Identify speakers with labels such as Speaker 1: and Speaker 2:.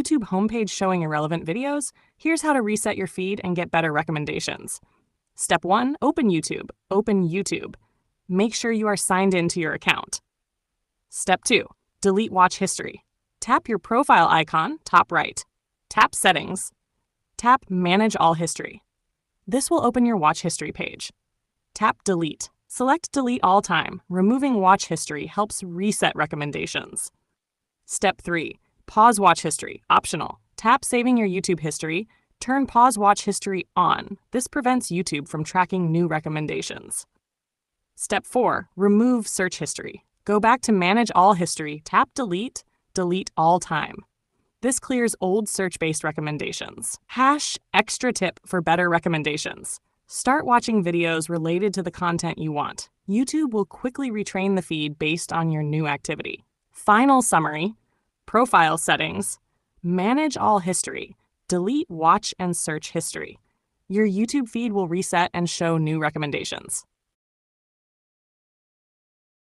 Speaker 1: YouTube homepage showing irrelevant videos? Here's how to reset your feed and get better recommendations. Step 1. Open YouTube. Open YouTube. Make sure you are signed into your account. Step 2. Delete watch history. Tap your profile icon, top right. Tap Settings. Tap Manage All History. This will open your watch history page. Tap Delete. Select Delete All Time. Removing watch history helps reset recommendations. Step 3. Pause watch history, optional. Tap Saving your YouTube history. Turn Pause watch history on. This prevents YouTube from tracking new recommendations. Step 4. Remove search history. Go back to Manage All History, tap Delete, delete all time. This clears old search-based recommendations. #extra tip for better recommendations. Start watching videos related to the content you want. YouTube will quickly retrain the feed based on your new activity. Final summary: profile settings, manage all history, delete watch and search history. Your YouTube feed will reset and show new recommendations.